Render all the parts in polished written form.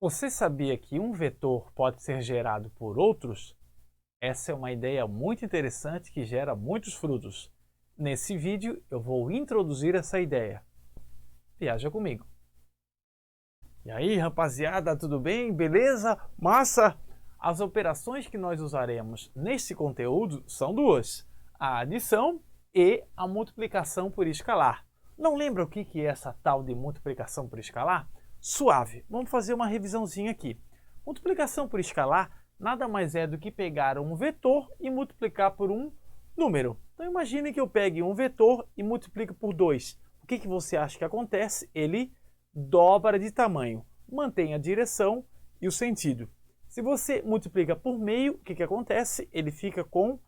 Você sabia que um vetor pode ser gerado por outros? Essa é uma ideia muito interessante que gera muitos frutos. Nesse vídeo eu vou introduzir essa ideia. Viaja comigo. E aí, rapaziada, tudo bem? Beleza? Massa? As operações que nós usaremos neste conteúdo são duas: a adição e a multiplicação por escalar. Não lembra o que é essa tal de multiplicação por escalar? Suave, vamos fazer uma revisãozinha aqui. Multiplicação por escalar nada mais é do que pegar um vetor e multiplicar por um número. Então imagine que eu pegue um vetor e multiplique por 2. O que você acha que acontece? Ele dobra de tamanho, mantém a direção e o sentido. Se você multiplica por meio, o que acontece? Ele fica com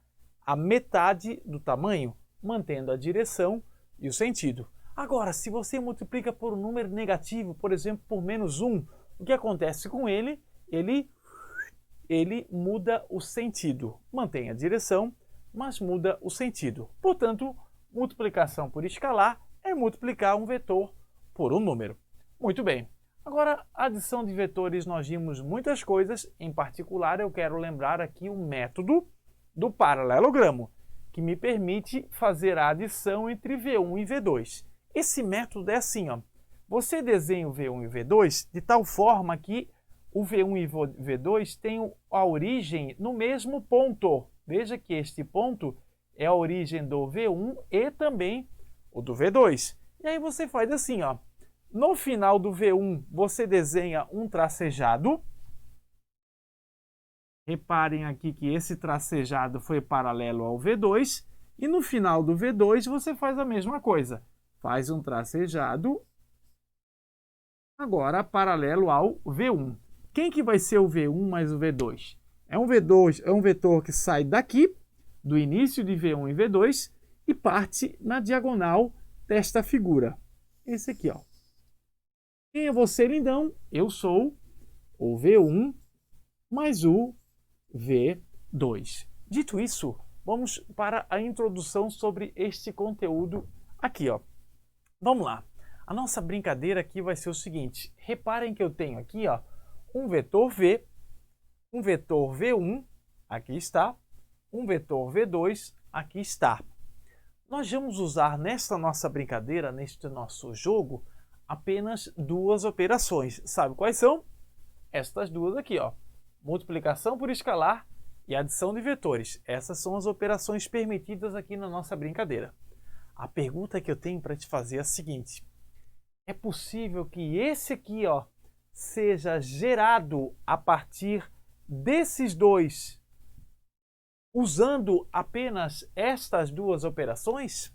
a metade do tamanho, mantendo a direção e o sentido. Agora, se você multiplica por um número negativo, por exemplo, por -1, o que acontece com ele? Ele muda o sentido, mantém a direção, mas muda o sentido. Portanto, multiplicação por escalar é multiplicar um vetor por um número. Muito bem. Agora, adição de vetores, nós vimos muitas coisas. Em particular, eu quero lembrar aqui o método do paralelogramo, que me permite fazer a adição entre V1 e V2. Esse método é assim, ó. Você desenha o V1 e o V2 de tal forma que o V1 e o V2 tenham a origem no mesmo ponto. Veja que este ponto é a origem do V1 e também o do V2. E aí você faz assim, ó. No final do V1, você desenha um tracejado. Reparem aqui que esse tracejado foi paralelo ao V2. E no final do V2, você faz a mesma coisa. Faz um tracejado, agora paralelo ao V1. Quem que vai ser o V1 mais o V2? É um vetor que sai daqui, do início de V1 e V2, e parte na diagonal desta figura. Esse aqui, ó. Quem é você, lindão? Eu sou o V1 mais o V2. Dito isso, vamos para a introdução sobre este conteúdo aqui, ó. Vamos lá. A nossa brincadeira aqui vai ser o seguinte. Reparem que eu tenho aqui, ó, um vetor V, um vetor V1, aqui está, um vetor V2, aqui está. Nós vamos usar nesta nossa brincadeira, neste nosso jogo, apenas duas operações. Sabe quais são? Estas duas aqui, ó. Multiplicação por escalar e adição de vetores. Essas são as operações permitidas aqui na nossa brincadeira. A pergunta que eu tenho para te fazer é a seguinte: é possível que esse aqui, ó, seja gerado a partir desses dois, usando apenas estas duas operações?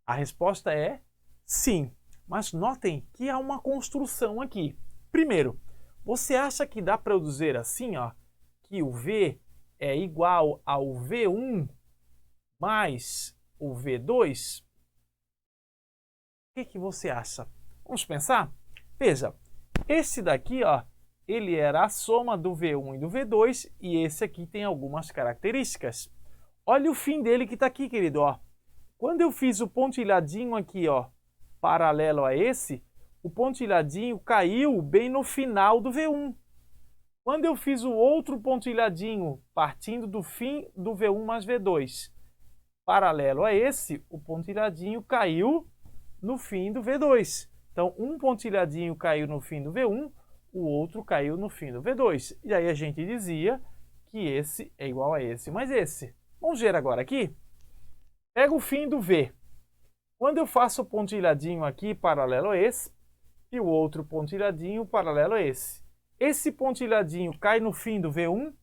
A resposta é sim, mas notem que há uma construção aqui. Primeiro, você acha que dá para eu dizer assim, ó, que o V é igual ao V1 mais o V2? O que você acha? Vamos pensar? Veja, esse daqui, ó, ele era a soma do V1 e do V2, e esse aqui tem algumas características. Olha o fim dele que está aqui, querido, ó. Quando eu fiz o pontilhadinho aqui, ó, paralelo a esse, o pontilhadinho caiu bem no final do V1. Quando eu fiz o outro pontilhadinho partindo do fim do V1 mais V2, paralelo a esse, o pontilhadinho caiu no fim do V2. Então, um pontilhadinho caiu no fim do V1, o outro caiu no fim do V2. E aí a gente dizia que esse é igual a esse mais esse. Vamos ver agora aqui? Pega o fim do V. Quando eu faço o pontilhadinho aqui paralelo a esse, e o outro pontilhadinho paralelo a esse pontilhadinho cai no fim do V1?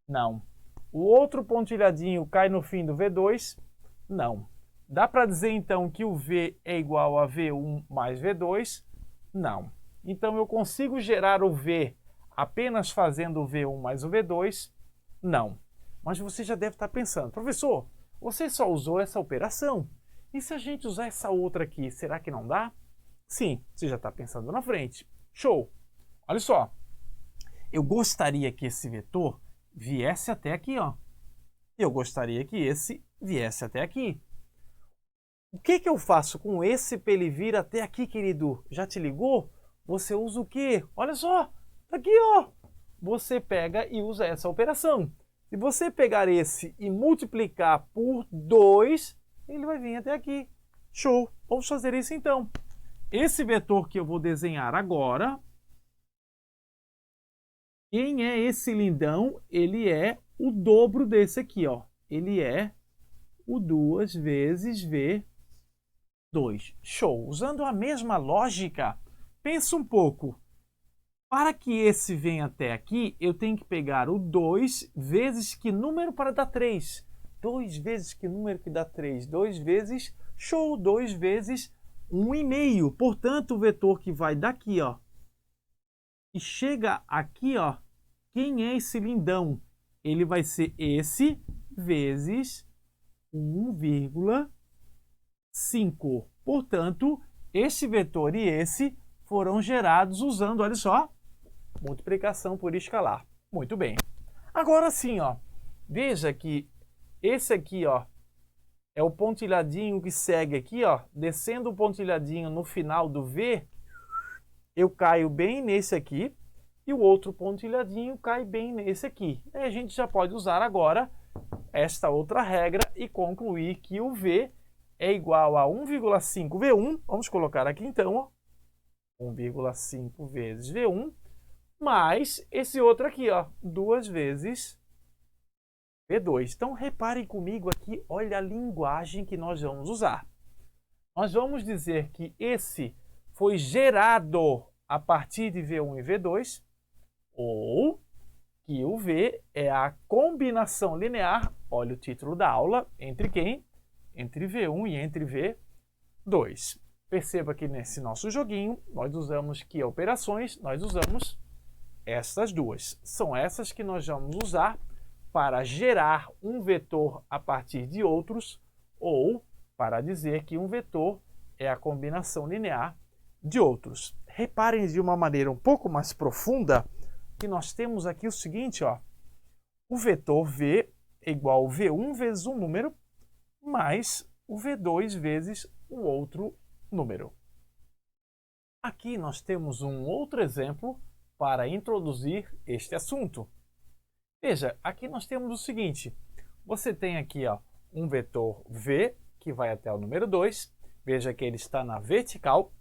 Não. O outro pontilhadinho cai no fim do V2? Não. Dá para dizer então que o V é igual a V1 mais V2? Não. Então eu consigo gerar o V apenas fazendo o V1 mais o V2? Não. Mas você já deve estar pensando, professor, você só usou essa operação. E se a gente usar essa outra aqui, será que não dá? Sim, você já está pensando na frente. Show! Olha só. Eu gostaria que esse vetor viesse até aqui, ó. Eu gostaria que esse viesse até aqui. O que eu faço com esse para ele vir até aqui, querido? Já te ligou? você usa o quê? Olha só, tá aqui, ó. Você pega e usa essa operação. Se você pegar esse e multiplicar por 2, ele vai vir até aqui. Show! Vamos fazer isso então. Esse vetor que eu vou desenhar agora, quem é esse lindão? Ele é o dobro desse aqui, ó. Ele é o 2 vezes V2. Show! Usando a mesma lógica, pensa um pouco. Para que esse venha até aqui, eu tenho que pegar o 2 vezes que número para dar 3? 2 vezes que número que dá 3? 2 vezes, show, 2 vezes 1,5. Portanto, o vetor que vai daqui, ó, e chega aqui, ó, quem é esse lindão? Ele vai ser esse vezes 1,5. Portanto, esse vetor e esse foram gerados usando, olha só, multiplicação por escalar. Muito bem. Agora sim, ó, veja que esse aqui, ó, é o pontilhadinho que segue aqui, ó, descendo o pontilhadinho no final do V, eu caio bem nesse aqui, e o outro pontilhadinho cai bem nesse aqui. Aí a gente já pode usar agora esta outra regra e concluir que o V é igual a 1,5 V1, vamos colocar aqui então, ó, 1,5 vezes V1, mais esse outro aqui, ó, 2 vezes V2. Então, reparem comigo aqui, olha a linguagem que nós vamos usar. Nós vamos dizer que esse foi gerado a partir de V1 e V2, ou que o V é a combinação linear, olha o título da aula, entre quem? Entre V1 e entre V2. Perceba que nesse nosso joguinho, nós usamos que operações? Nós usamos essas duas. São essas que nós vamos usar para gerar um vetor a partir de outros ou para dizer que um vetor é a combinação linear de outros. Reparem de uma maneira um pouco mais profunda que nós temos aqui o seguinte, ó, o vetor V é igual a V1 vezes um número mais o V2 vezes um outro número. Aqui nós temos um outro exemplo para introduzir este assunto. Veja, aqui nós temos o seguinte, você tem aqui, ó, um vetor V, que vai até o número 2, veja que ele está na vertical,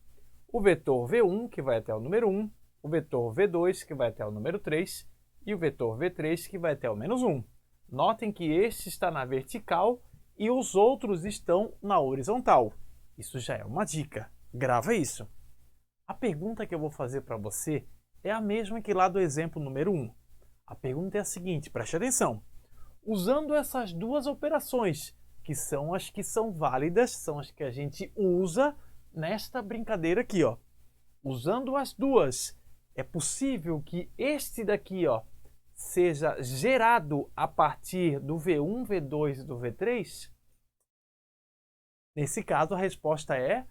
o vetor V1, que vai até o número 1, o vetor V2, que vai até o número 3, e o vetor V3, que vai até o menos 1. Notem que este está na vertical e os outros estão na horizontal. Isso já é uma dica, grava isso. A pergunta que eu vou fazer para você é a mesma que lá do exemplo número 1. A pergunta é a seguinte, preste atenção. Usando essas duas operações, que são as que são válidas, são as que a gente usa nesta brincadeira aqui, ó. Usando as duas, é possível que este daqui, ó, seja gerado a partir do V1, V2 e do V3? Nesse caso, a resposta é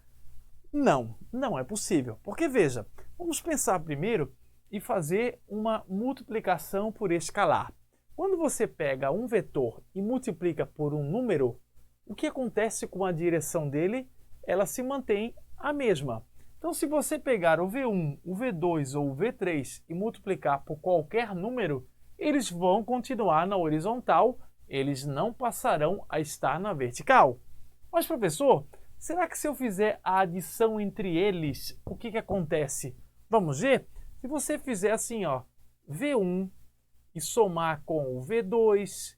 não, não é possível. Porque, veja, vamos pensar primeiro e fazer uma multiplicação por escalar. Quando você pega um vetor e multiplica por um número, o que acontece com a direção dele? Ela se mantém a mesma. Então, se você pegar o V1, o V2 ou o V3 e multiplicar por qualquer número, eles vão continuar na horizontal, eles não passarão a estar na vertical. Mas, professor, será que se eu fizer a adição entre eles, o que acontece? Vamos ver? Se você fizer assim, ó, V1 e somar com o V2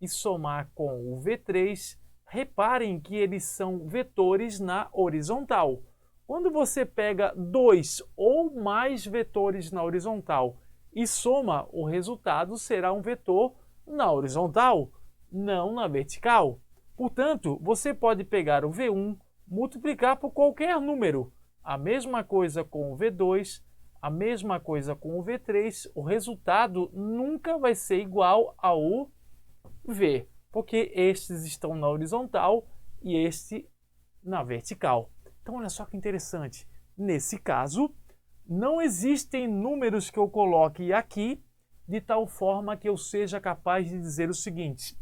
e somar com o V3, reparem que eles são vetores na horizontal. Quando você pega dois ou mais vetores na horizontal e soma, o resultado será um vetor na horizontal, não na vertical. Portanto, você pode pegar o V1, multiplicar por qualquer número. A mesma coisa com o V2, a mesma coisa com o V3, o resultado nunca vai ser igual ao V, porque estes estão na horizontal e este na vertical. Então, olha só que interessante. Nesse caso, não existem números que eu coloque aqui de tal forma que eu seja capaz de dizer o seguinte: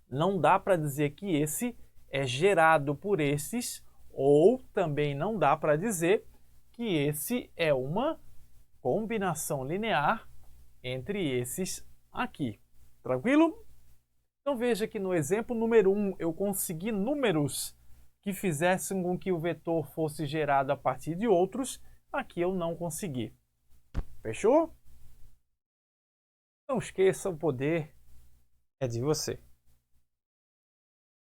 não dá para dizer que esse é gerado por esses, ou também não dá para dizer que esse é uma combinação linear entre esses aqui. Tranquilo? Então veja que no exemplo número 1 eu consegui números que fizessem com que o vetor fosse gerado a partir de outros. Aqui eu não consegui. Fechou? Não esqueça, o poder é de você.